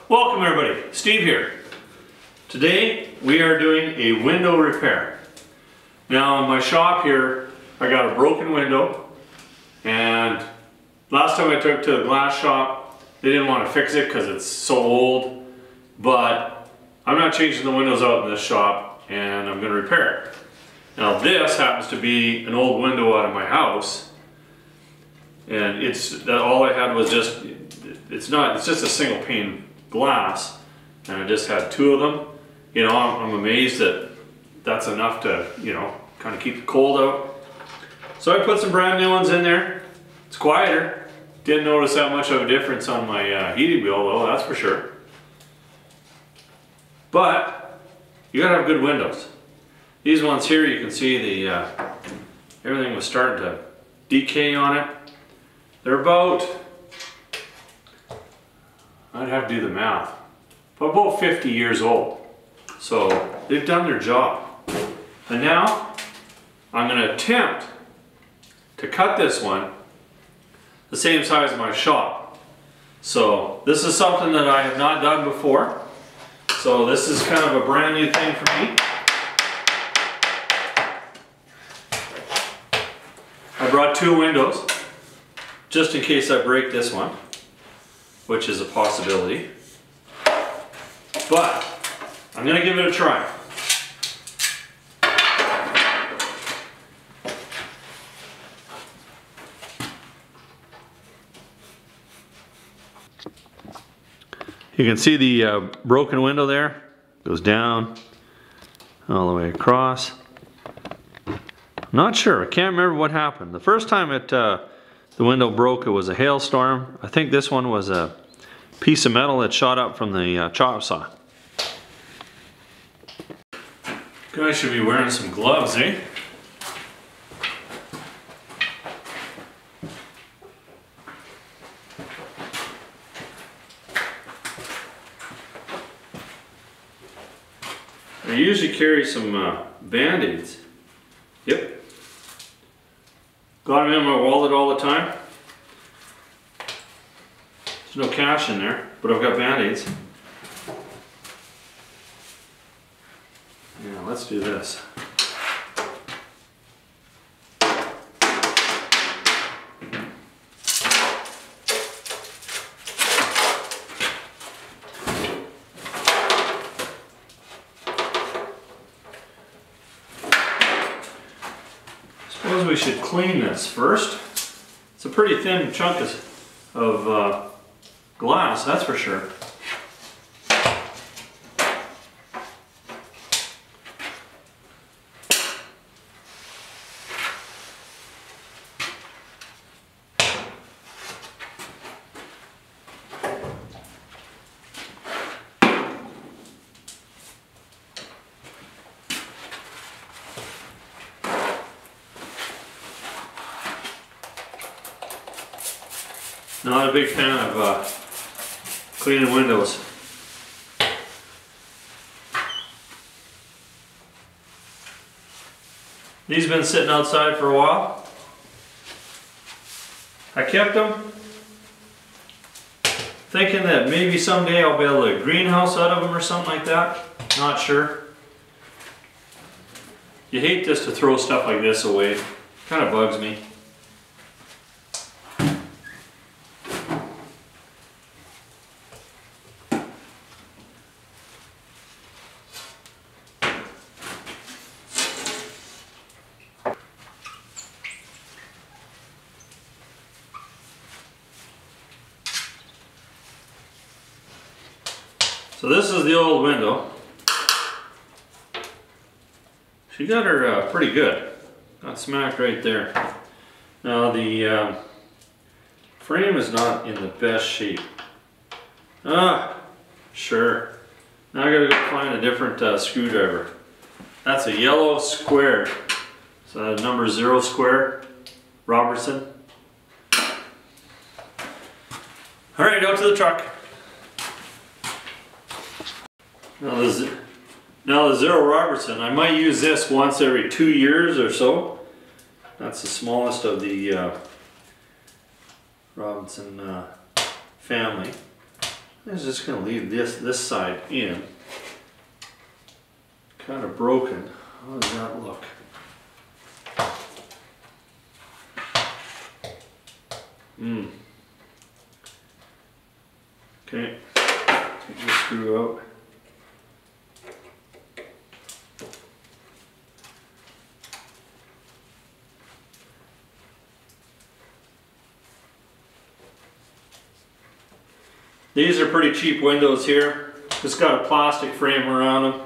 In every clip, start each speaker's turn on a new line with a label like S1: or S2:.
S1: Welcome everybody, Steve here. Today we are doing a window repair. Now in my shop here I got a broken window, and last time I took it to the glass shop they didn't want to fix it because it's so old, but I'm not changing the windows out in this shop and I'm going to repair it. Now this happens to be an old window out of my house, and all I had was just it's just a single pane glass, and I just had two of them. You know, I'm amazed that that's enough to, you know, kind of keep the cold out. So I put some brand new ones in there. It's quieter. Didn't notice that much of a difference on my heating bill though, that's for sure. But you gotta have good windows. These ones here, you can see the everything was starting to decay on it. They're about, I'd have to do the math, but about 50 years old. So they've done their job. And now I'm going to attempt to cut this one the same size as my shop. So this is something that I have not done before. So this is kind of a brand new thing for me. I brought two windows just in case I break this one, which is a possibility. But I'm going to give it a try. You can see the broken window there. Goes down all the way across. I'm not sure. I can't remember what happened. The first time the window broke, it was a hailstorm. I think this one was a piece of metal that shot up from the chop saw. Guys should be wearing some gloves, eh? I usually carry some Band-Aids. Yep. Got them in my wallet all the time. There's no cash in there, but I've got Band-Aids. Yeah, let's do this. Suppose we should clean this first. It's a pretty thin chunk of glass, that's for sure. Not a big fan of cleaning windows. These have been sitting outside for a while. I kept them thinking that maybe someday I'll be able to greenhouse out of them or something like that. Not sure. You hate just to throw stuff like this away. Kind of bugs me. So this is the old window. She got her pretty good. Got smacked right there. Now the frame is not in the best shape. Sure. Now I gotta go find a different screwdriver. That's a yellow square. So number 0 square, Robertson. All right, out to the truck. Now the 0 Robertson, I might use this once every 2 years or so. That's the smallest of the Robinson family. I'm just going to leave this side in. Kind of broken. How does that look? Okay, take this screw out. These are pretty cheap windows here. Just got a plastic frame around them.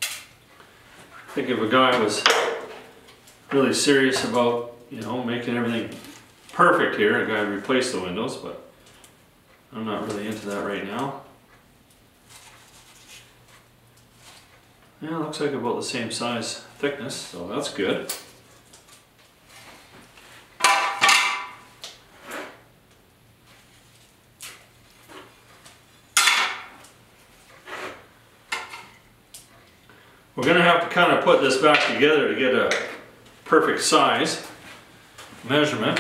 S1: I think if a guy was really serious about, you know, making everything perfect here, a guy would replace the windows, but I'm not really into that right now. Yeah, it looks like about the same size thickness, so that's good. We're going to have to kind of put this back together to get a perfect size measurement.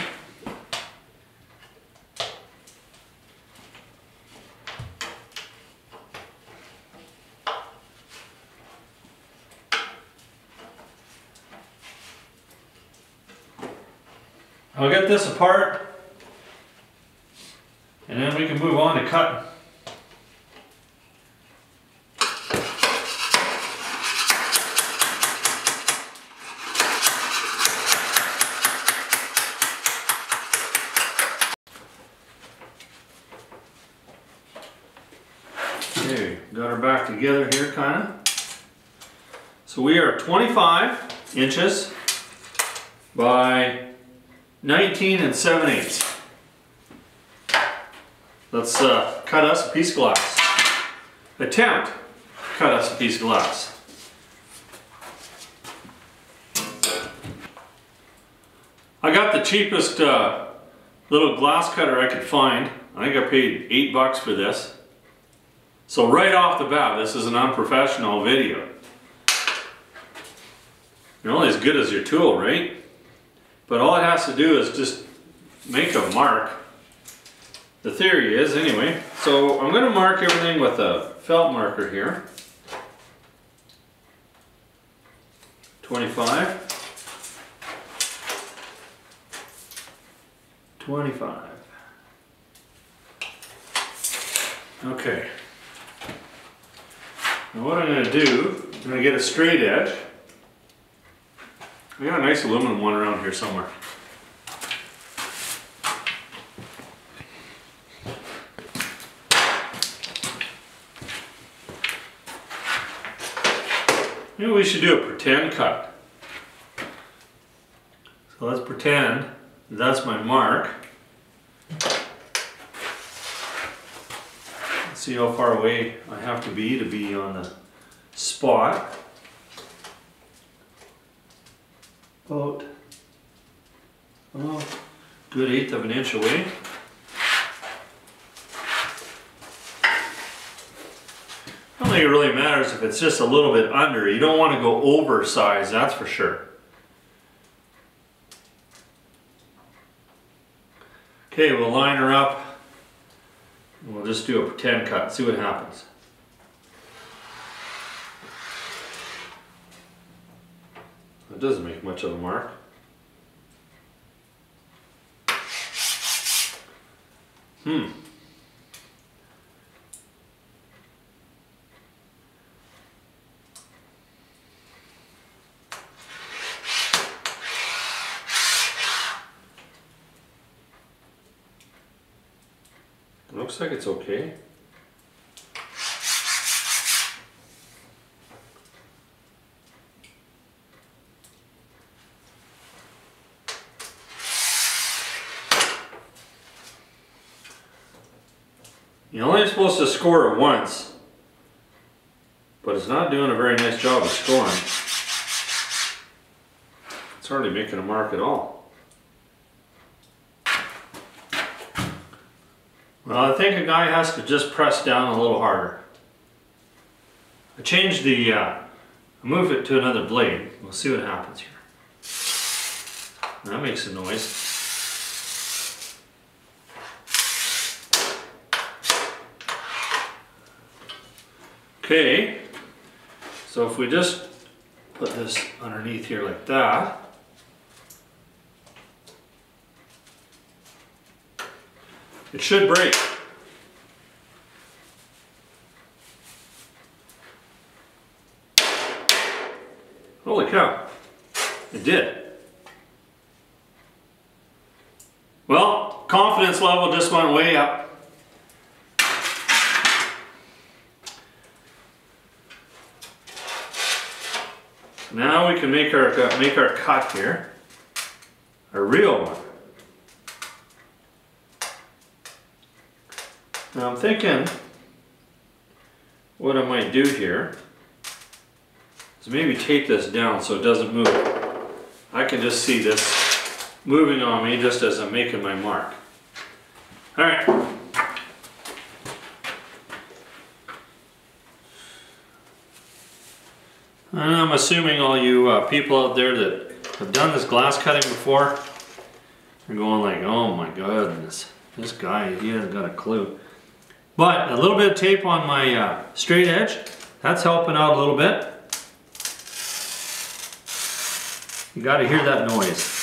S1: I'll get this apart and then we can move on to cutting. Okay, got her back together here kind of. So we are 25 inches by 19 7/8. Let's cut us a piece of glass. Attempt to cut us a piece of glass. I got the cheapest little glass cutter I could find. I think I paid $8 for this. So right off the bat, this is an unprofessional video. You're only as good as your tool, right? But all it has to do is just make a mark. The theory is, anyway. So I'm going to mark everything with a felt marker here. 25. 25. Okay. Now what I'm going to do, I'm going to get a straight edge. We got a nice aluminum one around here somewhere. Maybe we should do a pretend cut. So let's pretend that's my mark. Let's see how far away I have to be on the spot. About good 1/8 of an inch away. I don't think it really matters if it's just a little bit under. You don't want to go oversized, that's for sure. Okay, we'll line her up. And we'll just do a pretend cut, see what happens. It doesn't make much of a mark. It looks like it's okay. You're only supposed to score it once, but it's not doing a very nice job of scoring. It's hardly making a mark at all. Well, I think a guy has to just press down a little harder. I changed the, I moved it to another blade. We'll see what happens here. That makes a noise. Okay, so if we just put this underneath here like that, it should break. Holy cow, it did. Well, confidence level just went way up. Now we can make our cut here, a real one. Now I'm thinking what I might do here is maybe tape this down so it doesn't move. I can just see this moving on me just as I'm making my mark. All right. And I'm assuming all you people out there that have done this glass cutting before are going like, oh my goodness, this guy, he hasn't got a clue. But a little bit of tape on my straight edge, that's helping out a little bit. You got to hear that noise.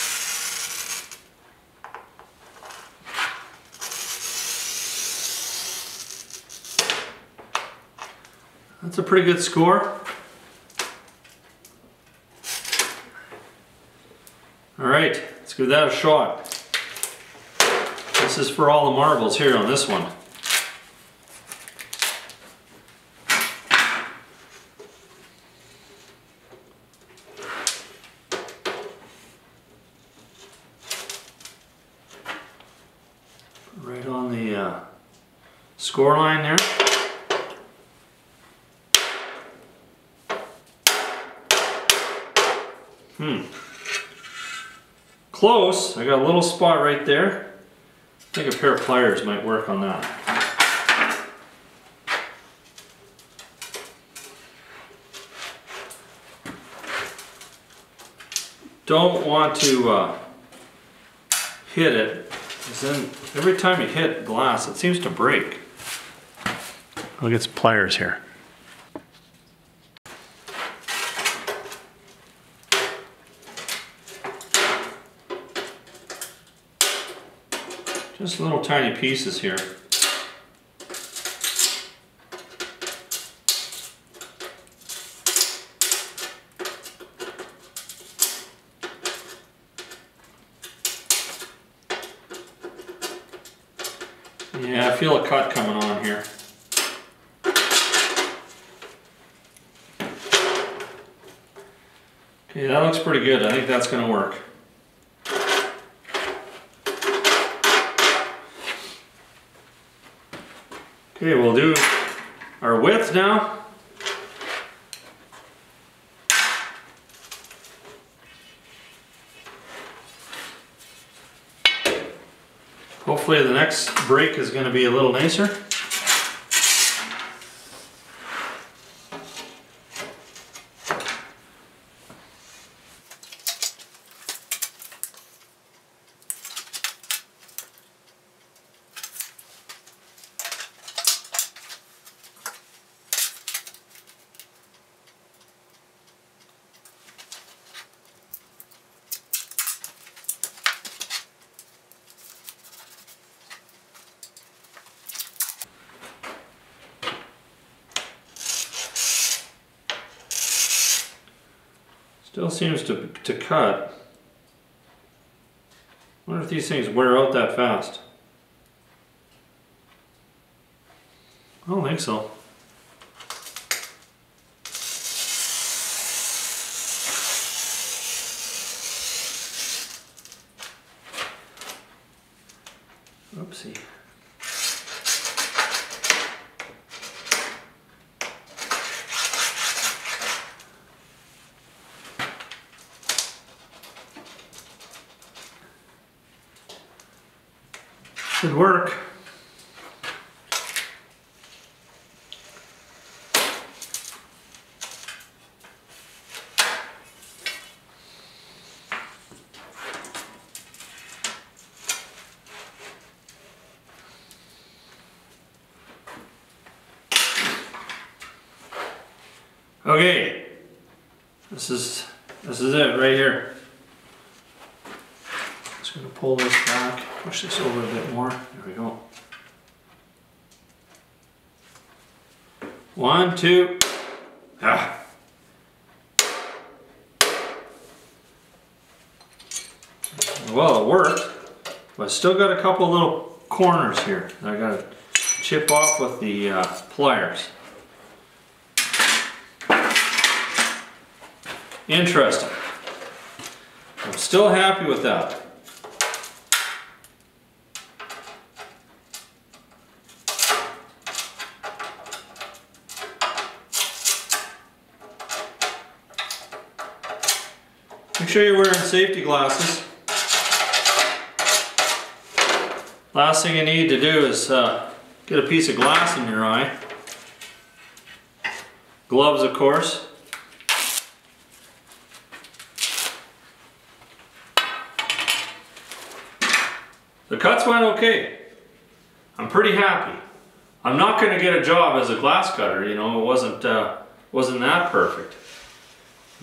S1: That's a pretty good score. All right, let's give that a shot. This is for all the marbles here on this one. Right on the score line there. Close. I got a little spot right there. I think a pair of pliers might work on that. Don't want to hit it, because then every time you hit glass it seems to break. I'll get some pliers here. Just little tiny pieces here. Yeah, I feel a cut coming on here. Okay, that looks pretty good. I think that's going to work. Okay, we'll do our width now. Hopefully the next break is going to be a little nicer. Still seems to cut. I wonder if these things wear out that fast. I don't think so. Oopsie. Should work. Okay, this is it right here. Just gonna pull this back, push this over a bit more. There we go. 1, 2. Ah. Well, it worked, but I still got a couple little corners here that I gotta chip off with the pliers. Interesting. I'm still happy with that. Make sure you're wearing safety glasses. Last thing you need to do is get a piece of glass in your eye. Gloves, of course. The cuts went okay. I'm pretty happy. I'm not going to get a job as a glass cutter, you know, it wasn't that perfect.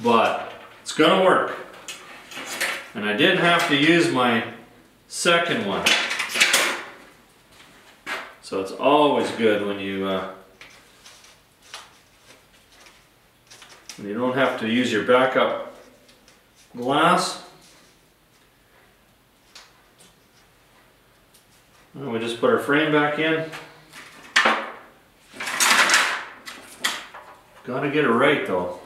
S1: But it's going to work. And I didn't have to use my second one. So it's always good when you don't have to use your backup glass. And we just put our frame back in. Gotta get it right though.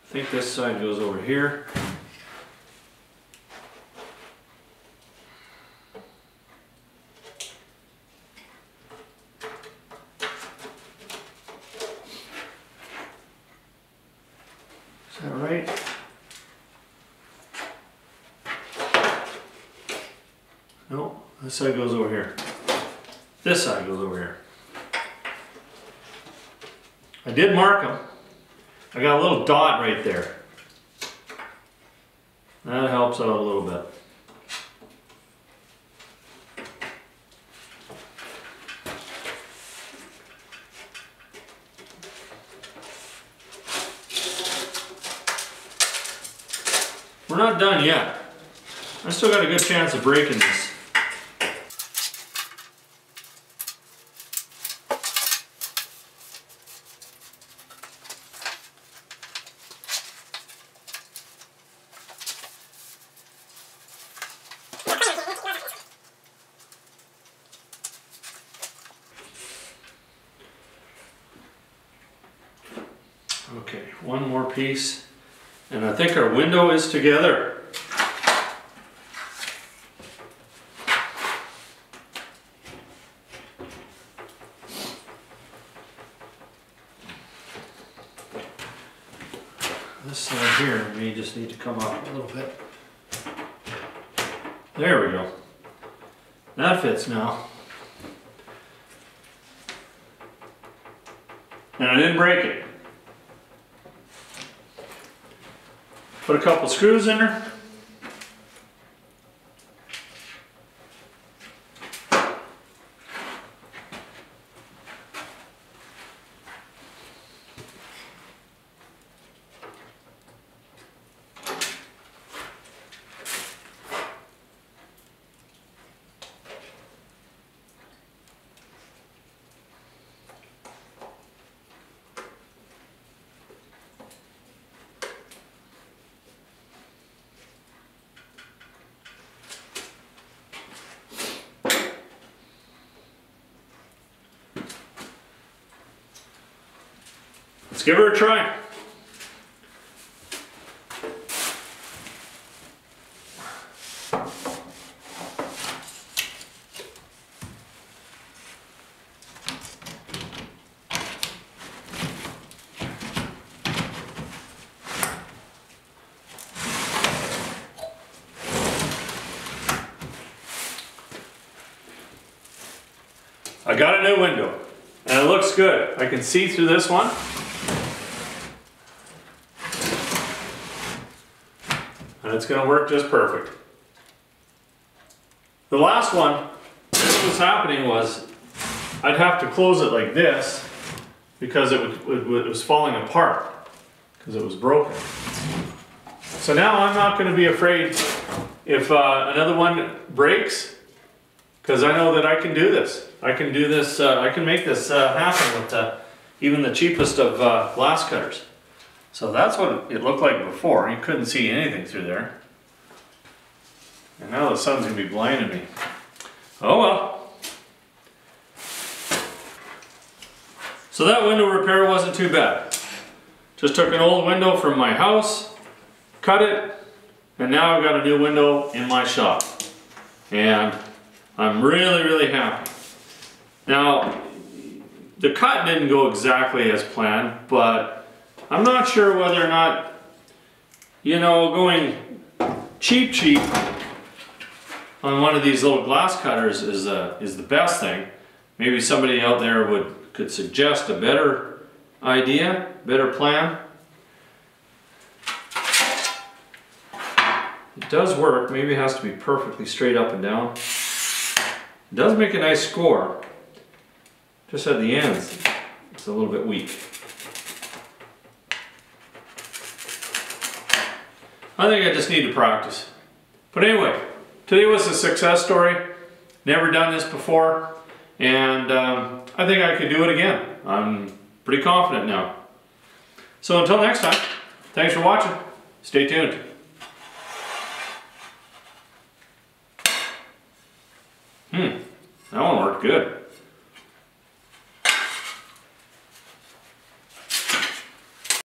S1: I think this side goes over here. Is that right? No, this side goes over here. This side goes over here. I did mark them. I got a little dot right there. That helps out a little bit. We're not done yet. I still got a good chance of breaking this. Okay, one more piece, and I think our window is together. This side here may just need to come up a little bit. There we go. That fits now. And I didn't break it. Put a couple screws in there. Let's give her a try. I got a new window and it looks good. I can see through this one. And it's going to work just perfect. The last one, what was happening was I'd have to close it like this because it was falling apart because it was broken. So now I'm not going to be afraid if another one breaks, because I know that I can do this. I can do this, I can make this happen with even the cheapest of glass cutters. So that's what it looked like before. You couldn't see anything through there. And now the sun's going to be blinding me. Oh well. So that window repair wasn't too bad. Just took an old window from my house, cut it, and now I've got a new window in my shop. And I'm really happy. Now, the cut didn't go exactly as planned, but I'm not sure whether or not, you know, going cheap on one of these little glass cutters is the best thing. Maybe somebody out there could suggest a better idea, better plan. It does work. Maybe it has to be perfectly straight up and down. It does make a nice score. Just at the ends, it's a little bit weak. I think I just need to practice. But anyway, today was a success story. Never done this before, and I think I could do it again. I'm pretty confident now. So until next time, thanks for watching. Stay tuned. That one worked good.